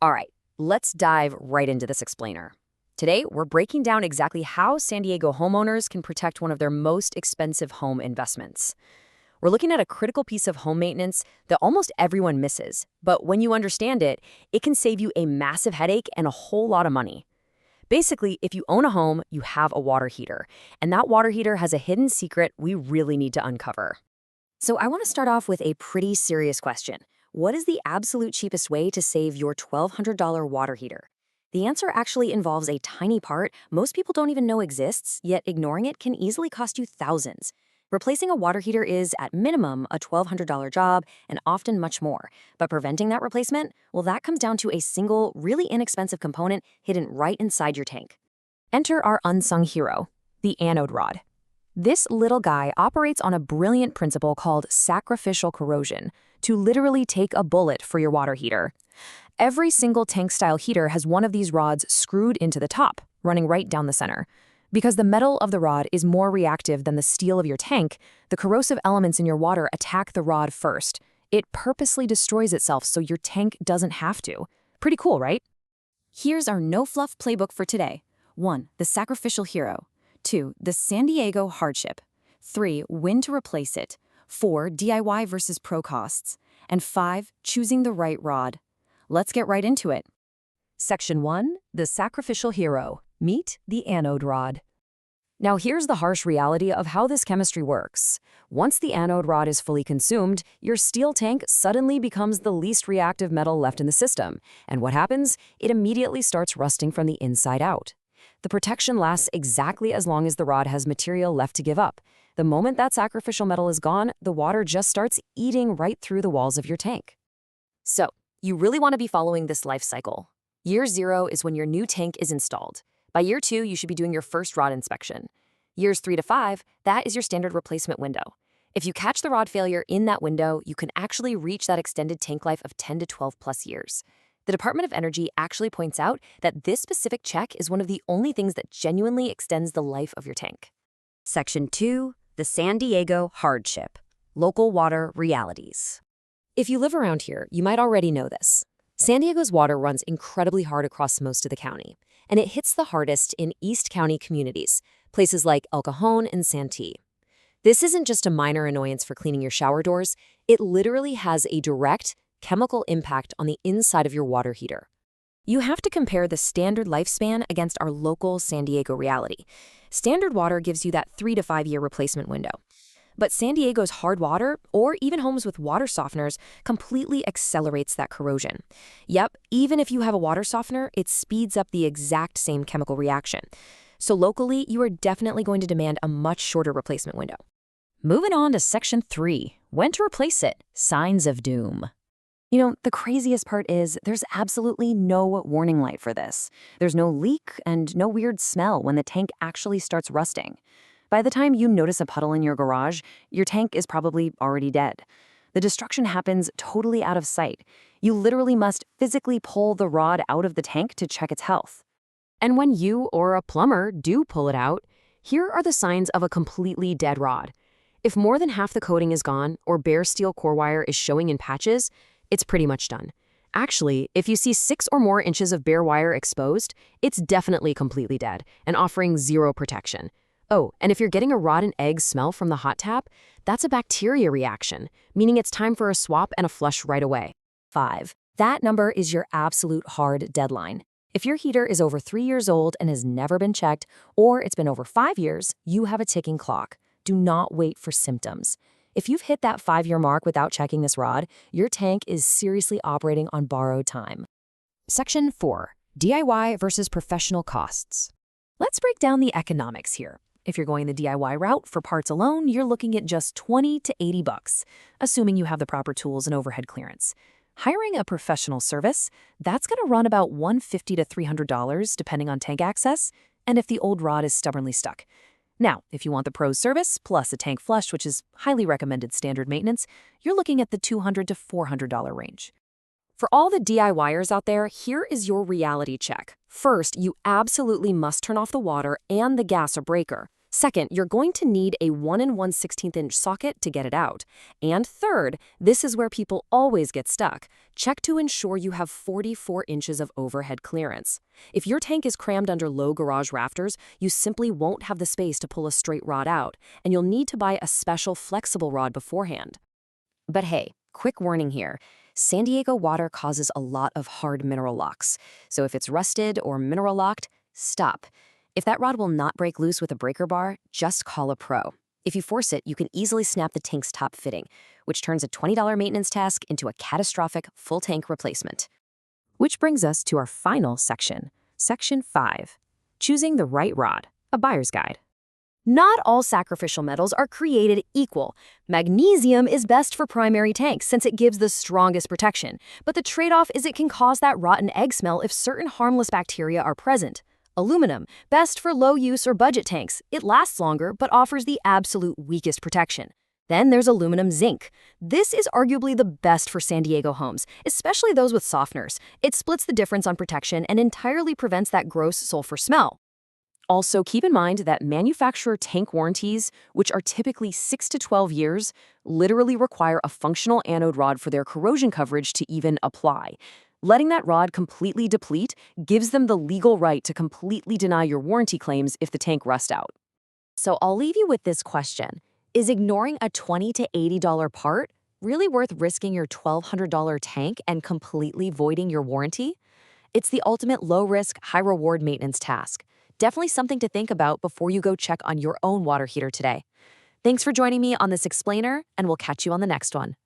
All right, let's dive right into this explainer. Today, we're breaking down exactly how San Diego homeowners can protect one of their most expensive home investments. We're looking at a critical piece of home maintenance that almost everyone misses, but when you understand it, it can save you a massive headache and a whole lot of money. Basically, if you own a home, you have a water heater, and that water heater has a hidden secret we really need to uncover. So I want to start off with a pretty serious question. What is the absolute cheapest way to save your $1,200 water heater? The answer actually involves a tiny part most people don't even know exists, yet ignoring it can easily cost you thousands. Replacing a water heater is, at minimum, a $1,200 job and often much more. But preventing that replacement, well, that comes down to a single, really inexpensive component hidden right inside your tank. Enter our unsung hero, the anode rod. This little guy operates on a brilliant principle called sacrificial corrosion, to literally take a bullet for your water heater. Every single tank-style heater has one of these rods screwed into the top, running right down the center. Because the metal of the rod is more reactive than the steel of your tank, the corrosive elements in your water attack the rod first. It purposely destroys itself so your tank doesn't have to. Pretty cool, right? Here's our no-fluff playbook for today. 1. The Sacrificial Hero. 2. The San Diego Hardship. 3. When to replace it. 4. DIY versus pro costs. And 5. Choosing the right rod. Let's get right into it. Section 1. The Sacrificial Hero. Meet the anode rod. Now here's the harsh reality of how this chemistry works. Once the anode rod is fully consumed, your steel tank suddenly becomes the least reactive metal left in the system. And what happens? It immediately starts rusting from the inside out. The protection lasts exactly as long as the rod has material left to give up. The moment that sacrificial metal is gone, the water just starts eating right through the walls of your tank. So, you really want to be following this life cycle. Year 0 is when your new tank is installed. By year 2, you should be doing your first rod inspection. Years 3 to 5, that is your standard replacement window. If you catch the rod failure in that window, you can actually reach that extended tank life of 10 to 12 plus years. The Department of Energy actually points out that this specific check is one of the only things that genuinely extends the life of your tank. Section 2. The San Diego Hardship. Local water realities. If you live around here, you might already know this. San Diego's water runs incredibly hard across most of the county, and it hits the hardest in East County communities, places like El Cajon and Santee. This isn't just a minor annoyance for cleaning your shower doors, it literally has a direct chemical impact on the inside of your water heater. You have to compare the standard lifespan against our local San Diego reality. Standard water gives you that 3 to 5 year replacement window. But San Diego's hard water, or even homes with water softeners, completely accelerates that corrosion. Yep, even if you have a water softener, it speeds up the exact same chemical reaction. So locally, you are definitely going to demand a much shorter replacement window. Moving on to Section 3, when to replace it, signs of doom. You know, the craziest part is there's absolutely no warning light for this. There's no leak and no weird smell when the tank actually starts rusting. By the time you notice a puddle in your garage, your tank is probably already dead. The destruction happens totally out of sight. You literally must physically pull the rod out of the tank to check its health. And when you or a plumber do pull it out, here are the signs of a completely dead rod. If more than half the coating is gone or bare steel core wire is showing in patches, it's pretty much done. Actually, if you see 6 or more inches of bare wire exposed, it's definitely completely dead and offering zero protection. Oh, and if you're getting a rotten egg smell from the hot tap, that's a bacteria reaction, meaning it's time for a swap and a flush right away. 5. That number is your absolute hard deadline. If your heater is over 3 years old and has never been checked, or it's been over 5 years, you have a ticking clock. Do not wait for symptoms. If you've hit that 5-year mark without checking this rod, your tank is seriously operating on borrowed time. Section 4. DIY versus professional costs. Let's break down the economics here. If you're going the DIY route for parts alone, you're looking at just $20 to $80, assuming you have the proper tools and overhead clearance. Hiring a professional service, that's going to run about $150 to $300 depending on tank access, and if the old rod is stubbornly stuck. Now, if you want the pro's service, plus a tank flush, which is highly recommended standard maintenance, you're looking at the $200 to $400 range. For all the DIYers out there, here is your reality check. First, you absolutely must turn off the water and the gas or breaker. Second, you're going to need a 1 1/16" socket to get it out. And third, this is where people always get stuck. Check to ensure you have 44 inches of overhead clearance. If your tank is crammed under low garage rafters, you simply won't have the space to pull a straight rod out, and you'll need to buy a special flexible rod beforehand. But hey, quick warning here. San Diego water causes a lot of hard mineral locks. So if it's rusted or mineral locked, stop. If that rod will not break loose with a breaker bar, just call a pro. If you force it, you can easily snap the tank's top fitting, which turns a $20 maintenance task into a catastrophic full tank replacement. Which brings us to our final section, Section 5, Choosing the Right Rod, a Buyer's Guide. Not all sacrificial metals are created equal. Magnesium is best for primary tanks since it gives the strongest protection, but the trade-off is it can cause that rotten egg smell if certain harmless bacteria are present. Aluminum, best for low-use or budget tanks. It lasts longer but offers the absolute weakest protection. Then there's aluminum zinc. This is arguably the best for San Diego homes, especially those with softeners. It splits the difference on protection and entirely prevents that gross sulfur smell. Also, keep in mind that manufacturer tank warranties, which are typically 6 to 12 years, literally require a functional anode rod for their corrosion coverage to even apply. Letting that rod completely deplete gives them the legal right to completely deny your warranty claims if the tank rusts out. So I'll leave you with this question. Is ignoring a $20 to $80 part really worth risking your $1,200 tank and completely voiding your warranty? It's the ultimate low-risk, high-reward maintenance task. Definitely something to think about before you go check on your own water heater today. Thanks for joining me on this explainer, and we'll catch you on the next one.